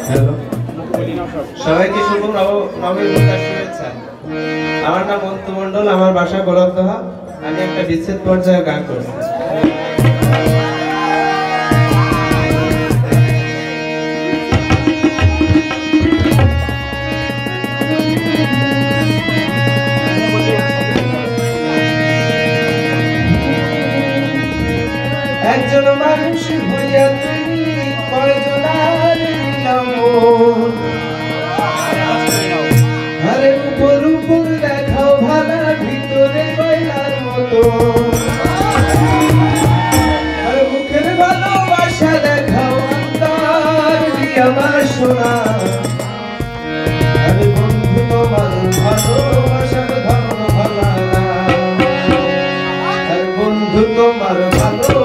Hello, সবাইকে শুভ নববর্ষের শুভেচ্ছা। আমার নাম অন্তু মণ্ডল, আমার বাসা গোলাপদহ। আমি একটা বিচ্ছেদ পর্যায়ে গান করছি। একজন মানুষ হইয়া তুমি কয়জনার নিলাম, আরে উপর উপর দেখাও ভালা, ভিতরে কয়লার মতো। আরে মুখের ভালোবাসা দেখাও, অন্তর দিয়ে আমার সোনা। আরে বন্ধু তোমার ভালোবাসার ধরন ভালা, আরে বন্ধু তোমার ভালো